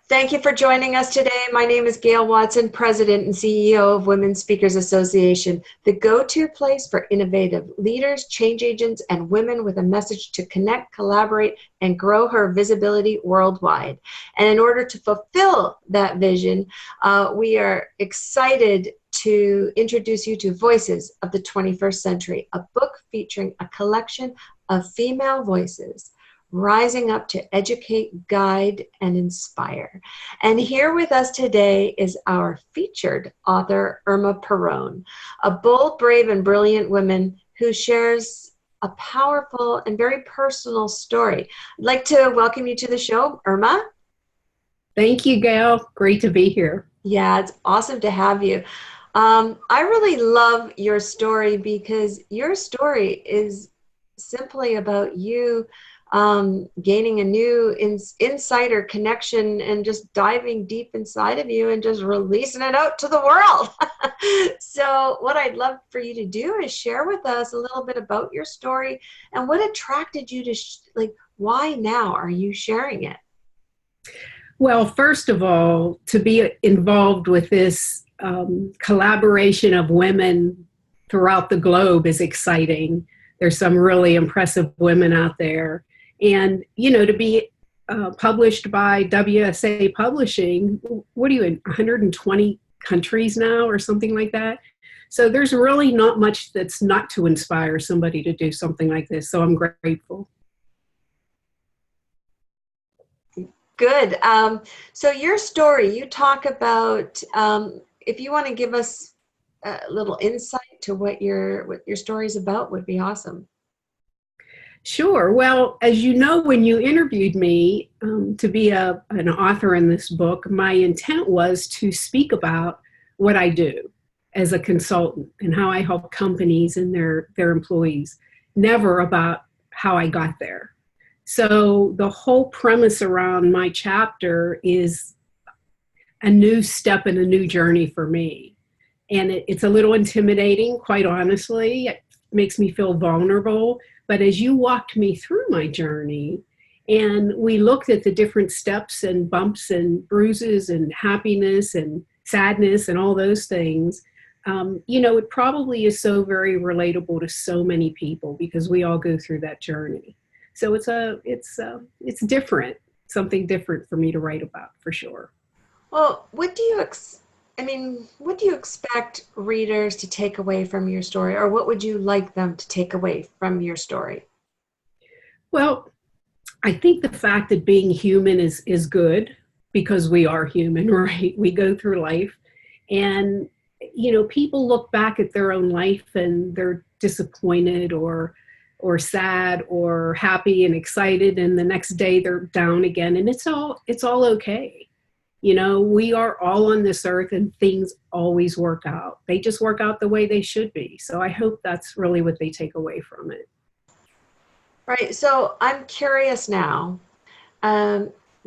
Thank you for joining us today. My name is Gail Watson, President and CEO of Women Speakers Association, the go-to place for innovative leaders, change agents, and women with a message to connect, collaborate, and grow her visibility worldwide. And in order to fulfill that vision, we are excited to introduce you to Voices of the 21st Century, a book featuring a collection of female voices rising up to educate, guide, and inspire. And here with us today is our featured author, Irma Parone, a bold, brave, and brilliant woman who shares a powerful and very personal story. I'd like to welcome you to the show, Irma. Thank you, Gail. Great to be here. Yeah, it's awesome to have you. I really love your story because your story is simply about you gaining a new insider connection and just diving deep inside of you and just releasing it out to the world. So what I'd love for you to do is share with us a little bit about your story and what attracted you to, why now are you sharing it? Well, first of all, to be involved with this collaboration of women throughout the globe is exciting. There's some really impressive women out there. And, to be published by WSA Publishing, what are you in 120 countries now or something like that? So there's really not much that's not to inspire somebody to do something like this. So I'm grateful. Good. So your story, you talk about, if you want to give us a little insight to what your story is about, would be awesome. Sure. Well, as you know, when you interviewed me to be an author in this book, my intent was to speak about what I do as a consultant and how I help companies and their employees, never about how I got there. So the whole premise around my chapter is a new step in a new journey for me. And it's a little intimidating, quite honestly. It makes me feel vulnerable. But as you walked me through my journey and we looked at the different steps and bumps and bruises and happiness and sadness and all those things, it probably is so very relatable to so many people because we all go through that journey. So it's different, something different for me to write about for sure. Well, what do you expect readers to take away from your story, or what would you like them to take away from your story? Well, I think the fact that being human is good because we are human, right? We go through life and, people look back at their own life and they're disappointed or sad or happy and excited. And the next day they're down again. And it's all okay. We are all on this earth and things always work out. They just work out the way they should be. So I hope that's really what they take away from it. Right. So I'm curious now,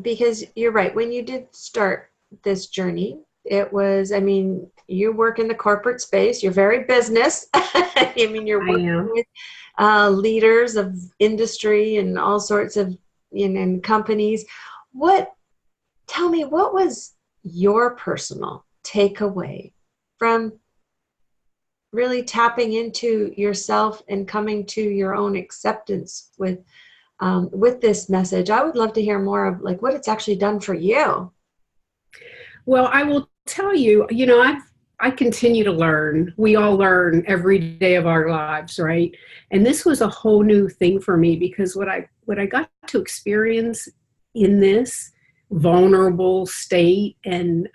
because you're right. When you did start this journey, it was, you work in the corporate space. You're very business. You're working with leaders of industry and all sorts of companies. Tell me, what was your personal takeaway from really tapping into yourself and coming to your own acceptance with this message? I would love to hear more of what it's actually done for you. Well, I will tell you, I continue to learn. We all learn every day of our lives, right? And this was a whole new thing for me because what I got to experience in this vulnerable state and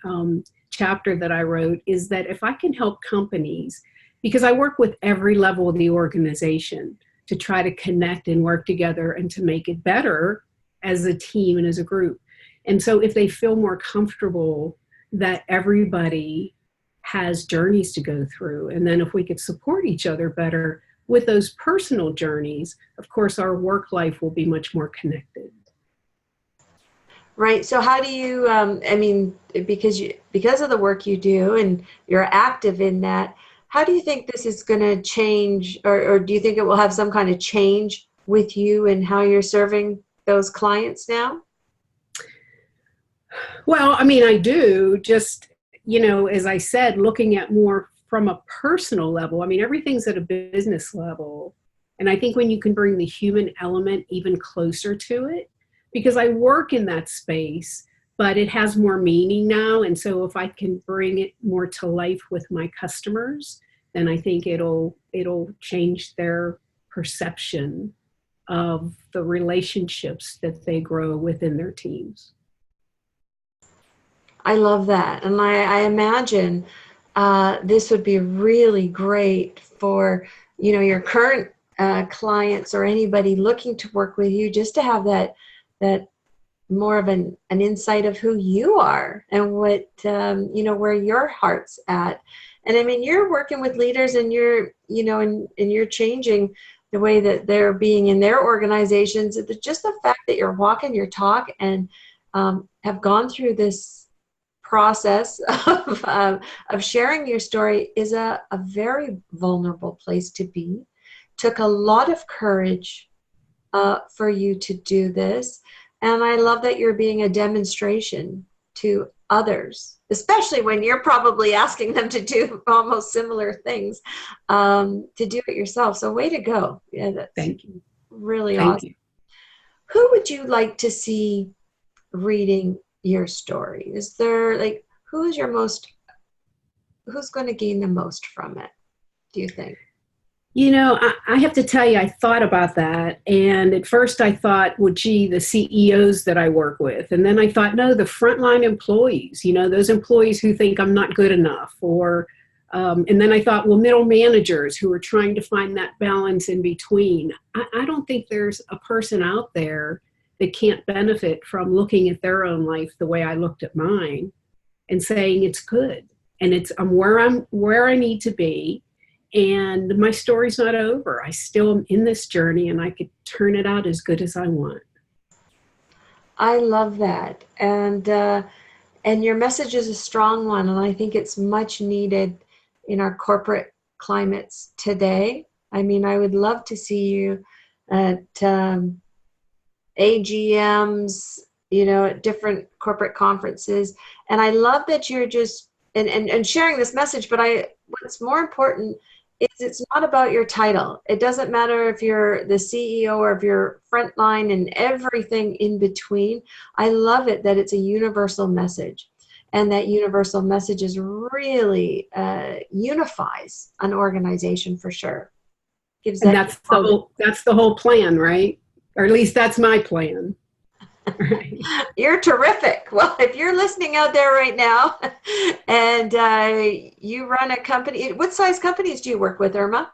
chapter that I wrote is that if I can help companies, because I work with every level of the organization to try to connect and work together and to make it better as a team and as a group. And so if they feel more comfortable that everybody has journeys to go through, and then if we could support each other better with those personal journeys, of course, our work life will be much more connected. Right. So how do you, because of the work you do and you're active in that, how do you think this is going to change, or do you think it will have some kind of change with you and how you're serving those clients now? Well, I mean, I do. Just, as I said, looking at more from a personal level. I mean, everything's at a business level. And I think when you can bring the human element even closer to it, because I work in that space, but it has more meaning now. And so if I can bring it more to life with my customers, then I think it'll change their perception of the relationships that they grow within their teams. I love that. And I imagine this would be really great for, your current clients or anybody looking to work with you, just to have that more of an insight of who you are and what, where your heart's at. And I mean, you're working with leaders and and you're changing the way that they're being in their organizations. Just the fact that you're walking your talk and have gone through this process of sharing your story is a very vulnerable place to be. Took a lot of courage for you to do this. And I love that you're being a demonstration to others, especially when you're probably asking them to do almost similar things, to do it yourself. So way to go. Yeah, that's Thank you. really Thank awesome. you. Who would you like to see reading your story? Is there who's going to gain the most from it, do you think? I have to tell you, I thought about that. And at first I thought, well, gee, the CEOs that I work with. And then I thought, no, the frontline employees, those employees who think I'm not good enough. And then I thought, well, middle managers who are trying to find that balance in between. I don't think there's a person out there that can't benefit from looking at their own life the way I looked at mine and saying it's good. And I'm where I need to be. And my story's not over. I still am in this journey and I could turn it out as good as I want. I love that. And your message is a strong one. And I think it's much needed in our corporate climates today. I mean, I would love to see you at AGMs, at different corporate conferences. And I love that you're just, and sharing this message, but what's more important is it's not about your title. It doesn't matter if you're the CEO or if you're frontline and everything in between. I love it that it's a universal message, and that universal message is really unifies an organization for sure. And that's the whole plan, right? Or at least that's my plan. Right. You're terrific. Well, if you're listening out there right now and you run a company, what size companies do you work with, Irma?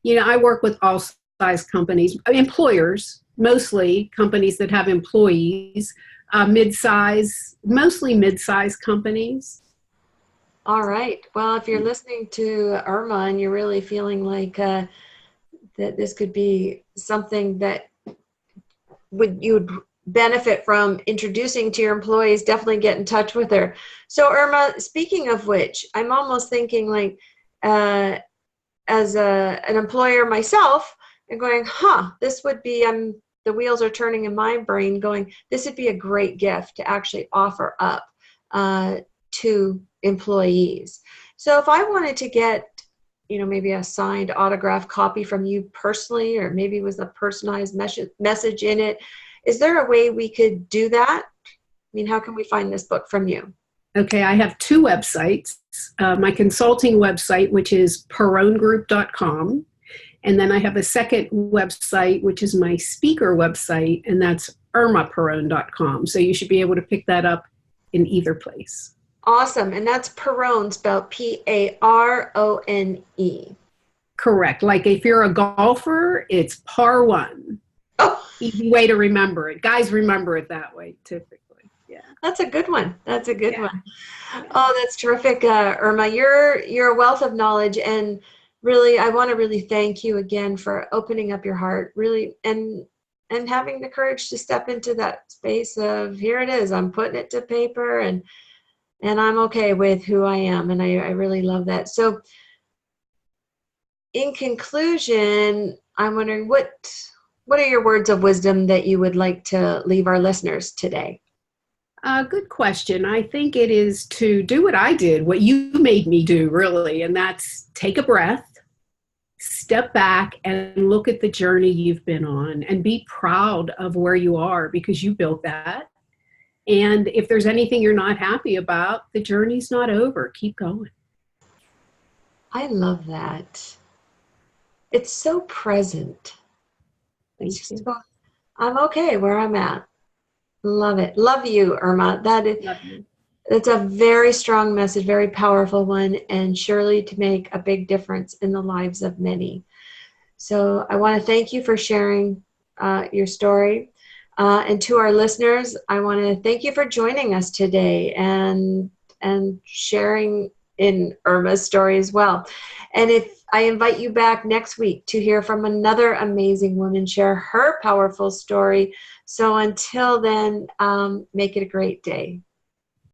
I work with all size companies, employers, mostly companies that have employees, mostly mid-size companies. All right. Well, if you're listening to Irma and you're really feeling like that this could be something that you'd benefit from introducing to your employees, definitely get in touch with her. So Irma, speaking of which, I'm almost thinking as an employer myself and going, this would be, the wheels are turning in my brain going, this would be a great gift to actually offer up to employees. So if I wanted to get, maybe a signed autographed copy from you personally, or maybe it was a personalized message in it, is there a way we could do that? I mean, how can we find this book from you? Okay, I have two websites. My consulting website, which is paronegroup.com. And then I have a second website, which is my speaker website, and that's irmaparone.com. So you should be able to pick that up in either place. Awesome. And that's Parone, spelled Parone. Correct. Like if you're a golfer, it's par one. Oh. Easy way to remember it. Guys remember it that way, typically. Yeah. That's a good one. That's a good one. Oh, that's terrific, Irma. You're a wealth of knowledge, and really, I want to really thank you again for opening up your heart, really, and having the courage to step into that space of, here it is, I'm putting it to paper, and I'm okay with who I am, and I really love that. So, in conclusion, I'm wondering what are your words of wisdom that you would like to leave our listeners today? Good question. I think it is to do what I did, what you made me do, really, and that's take a breath, step back, and look at the journey you've been on and be proud of where you are because you built that. And if there's anything you're not happy about, the journey's not over. Keep going. I love that. It's so present. It's Thank just you. about, I'm okay where I'm at. Love it. Love you, Irma. Love you. It's a very strong message, very powerful one, and surely to make a big difference in the lives of many. So I want to thank you for sharing your story. And to our listeners, I want to thank you for joining us today and sharing in Irma's story as well. And if I invite you back next week to hear from another amazing woman share her powerful story. So until then, make it a great day.